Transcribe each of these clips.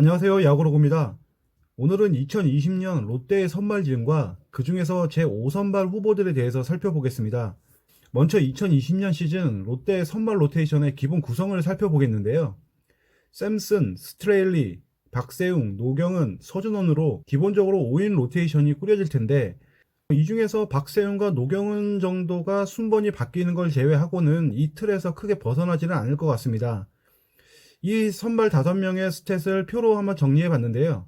안녕하세요. 야구로고입니다. 오늘은 2020년 롯데의 선발진과 그 중에서 제5선발 후보들에 대해서 살펴보겠습니다. 먼저 2020년 시즌 롯데의 선발 로테이션의 기본 구성을 살펴보겠는데요. 샘슨, 스트레일리, 박세웅, 노경은, 서준원으로 기본적으로 5인 로테이션이 꾸려질 텐데, 이 중에서 박세웅과 노경은 정도가 순번이 바뀌는 걸 제외하고는 이 틀에서 크게 벗어나지는 않을 것 같습니다. 이 선발 5명의 스탯을 표로 한번 정리해 봤는데요.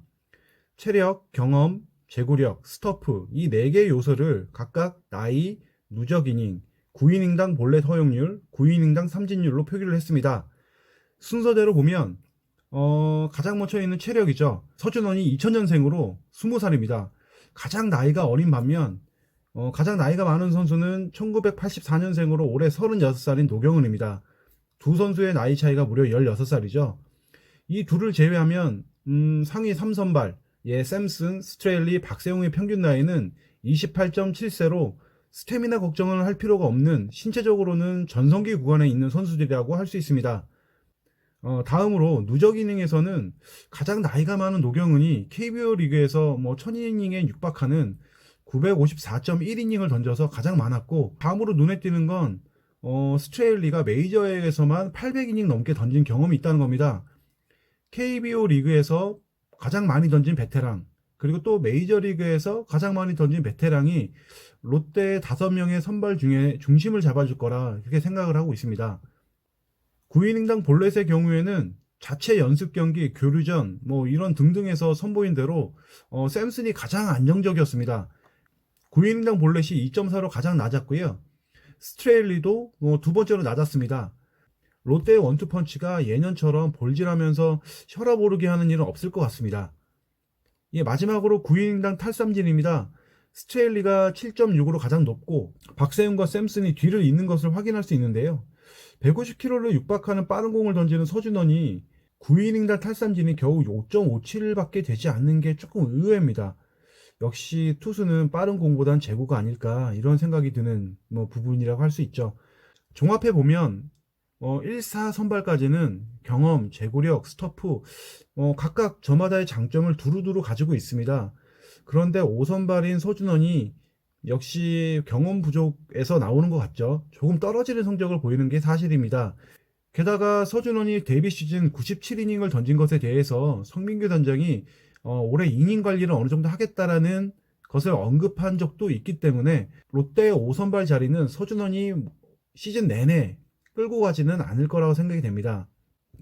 체력, 경험, 제구력, 스터프 이 4개의 요소를 각각 나이, 누적 이닝, 9이닝당 볼넷 허용률, 9이닝당 삼진율로 표기를 했습니다. 순서대로 보면 가장 먼저 있는 체력이죠. 서준원이 2000년생으로 20살입니다. 가장 나이가 어린 반면 가장 나이가 많은 선수는 1984년생으로 올해 36살인 노경은입니다. 두 선수의 나이 차이가 무려 16살이죠. 이 둘을 제외하면 상위 3선발 샘슨, 스트레일리, 박세웅의 평균 나이는 28.7세로 스태미나 걱정을 할 필요가 없는 신체적으로는 전성기 구간에 있는 선수들이라고 할 수 있습니다. 다음으로 누적 이닝에서는 가장 나이가 많은 노경은이 KBO 리그에서 1000이닝에 육박하는 954.1이닝을 던져서 가장 많았고, 다음으로 눈에 띄는 건 스트레일리가 메이저에서만 800이닝 넘게 던진 경험이 있다는 겁니다. KBO 리그에서 가장 많이 던진 베테랑, 그리고 또 메이저리그에서 가장 많이 던진 베테랑이 롯데 5명의 선발 중에 중심을 잡아줄 거라 그렇게 생각을 하고 있습니다. 9이닝당 볼넷의 경우에는 자체 연습 경기, 교류전 이런 등등에서 선보인 대로 샘슨이 가장 안정적이었습니다. 9이닝당 볼넷이 2.4로 가장 낮았고요. 스트레일리도 두 번째로 낮았습니다. 롯데의 원투펀치가 예년처럼 볼질하면서 혈압 오르게 하는 일은 없을 것 같습니다. 마지막으로 9이닝당 탈삼진입니다. 스트레일리가 7.6으로 가장 높고 박세웅과 샘슨이 뒤를 잇는 것을 확인할 수 있는데요. 150km를 육박하는 빠른 공을 던지는 서준원이 9이닝당 탈삼진이 겨우 5.57밖에 되지 않는 게 조금 의외입니다. 역시 투수는 빠른 공보단 제구가 아닐까 이런 생각이 드는 부분이라고 할 수 있죠. 종합해보면 1, 4 선발까지는 경험, 제구력, 스터프 각각 저마다의 장점을 두루두루 가지고 있습니다. 그런데 5선발인 서준원이 역시 경험 부족에서 나오는 것 같죠. 조금 떨어지는 성적을 보이는 게 사실입니다. 게다가 서준원이 데뷔 시즌 97이닝을 던진 것에 대해서 성민규 단장이 올해 이닝 관리를 어느 정도 하겠다라는 것을 언급한 적도 있기 때문에 롯데의 5선발 자리는 서준원이 시즌 내내 끌고 가지는 않을 거라고 생각이 됩니다.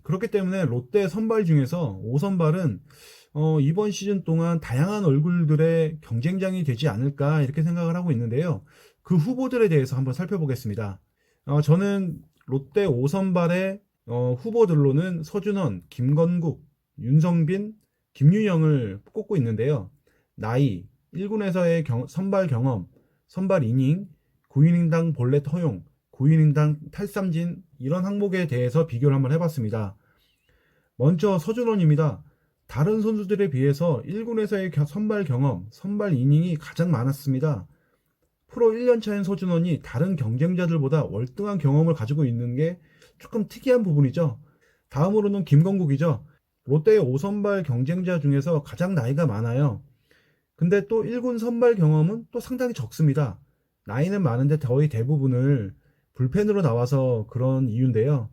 그렇기 때문에 롯데 선발 중에서 5선발은 이번 시즌 동안 다양한 얼굴들의 경쟁장이 되지 않을까 이렇게 생각을 하고 있는데요. 그 후보들에 대해서 한번 살펴보겠습니다. 저는 롯데 5선발의 후보들로는 서준원, 김건국, 윤성빈, 김유영을 꼽고 있는데요. 나이, 1군에서의 선발 경험, 선발 이닝, 9이닝당 볼넷 허용, 9이닝당 탈삼진 이런 항목에 대해서 비교를 한번 해봤습니다. 먼저 서준원입니다. 다른 선수들에 비해서 1군에서의 선발 경험, 선발 이닝이 가장 많았습니다. 프로 1년차인 서준원이 다른 경쟁자들보다 월등한 경험을 가지고 있는 게 조금 특이한 부분이죠. 다음으로는 김건국이죠. 롯데의 5선발 경쟁자 중에서 가장 나이가 많아요. 근데 또 1군 선발 경험은 또 상당히 적습니다. 나이는 많은데 거의 대부분을 불펜으로 나와서 그런 이유인데요.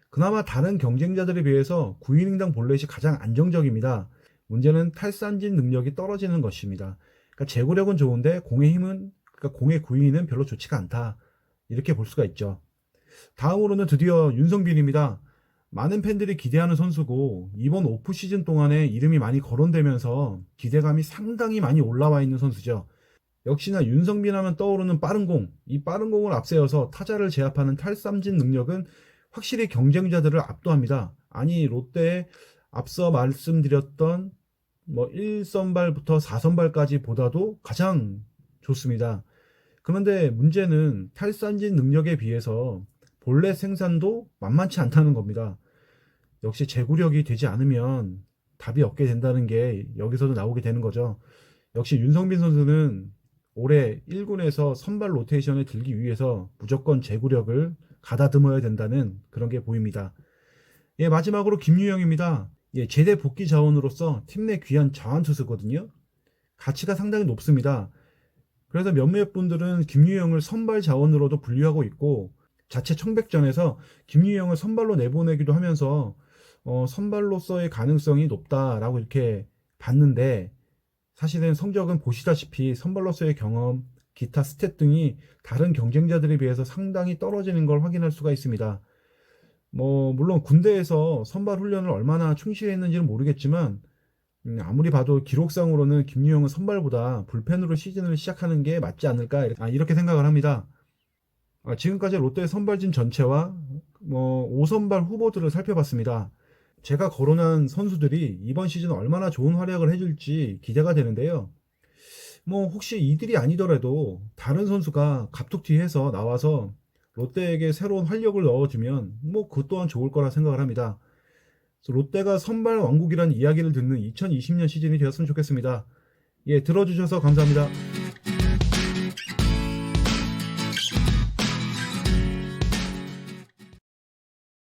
그나마 다른 경쟁자들에 비해서 9이닝당 볼넷이 가장 안정적입니다. 문제는 탈삼진 능력이 떨어지는 것입니다. 그러니까 제구력은 좋은데 공의 구위는 별로 좋지가 않다. 이렇게 볼 수가 있죠. 다음으로는 드디어 윤성빈입니다. 많은 팬들이 기대하는 선수고 이번 오프 시즌 동안에 이름이 많이 거론되면서 기대감이 상당히 많이 올라와 있는 선수죠. 역시나 윤성빈 하면 떠오르는 빠른 공, 이 빠른 공을 앞세워서 타자를 제압하는 탈삼진 능력은 확실히 경쟁자들을 압도합니다. 아니 롯데에 앞서 말씀드렸던 1선발부터 4선발까지 보다도 가장 좋습니다. 그런데 문제는 탈삼진 능력에 비해서 볼넷 생산도 만만치 않다는 겁니다. 역시 제구력이 되지 않으면 답이 없게 된다는 게 여기서도 나오게 되는 거죠. 역시 윤성빈 선수는 올해 1군에서 선발 로테이션에 들기 위해서 무조건 제구력을 가다듬어야 된다는 그런 게 보입니다. 마지막으로 김유영입니다. 예, 제대 복귀 자원으로서 팀 내 귀한 자완 투수거든요. 가치가 상당히 높습니다. 그래서 몇몇 분들은 김유영을 선발 자원으로도 분류하고 있고, 자체 청백전에서 김유영을 선발로 내보내기도 하면서 선발로서의 가능성이 높다라고 이렇게 봤는데, 사실은 성적은 보시다시피 선발로서의 경험, 기타 스탯 등이 다른 경쟁자들에 비해서 상당히 떨어지는 걸 확인할 수가 있습니다. 물론 군대에서 선발 훈련을 얼마나 충실히 했는지는 모르겠지만, 아무리 봐도 기록상으로는 김유영은 선발보다 불펜으로 시즌을 시작하는 게 맞지 않을까, 이렇게 생각을 합니다. 지금까지 롯데 선발진 전체와 5선발 후보들을 살펴봤습니다. 제가 거론한 선수들이 이번 시즌 얼마나 좋은 활약을 해줄지 기대가 되는데요. 혹시 이들이 아니더라도 다른 선수가 갑툭튀해서 나와서 롯데에게 새로운 활력을 넣어주면 그것 또한 좋을 거라 생각을 합니다. 그래서 롯데가 선발 왕국이라는 이야기를 듣는 2020년 시즌이 되었으면 좋겠습니다. 예, 들어주셔서 감사합니다.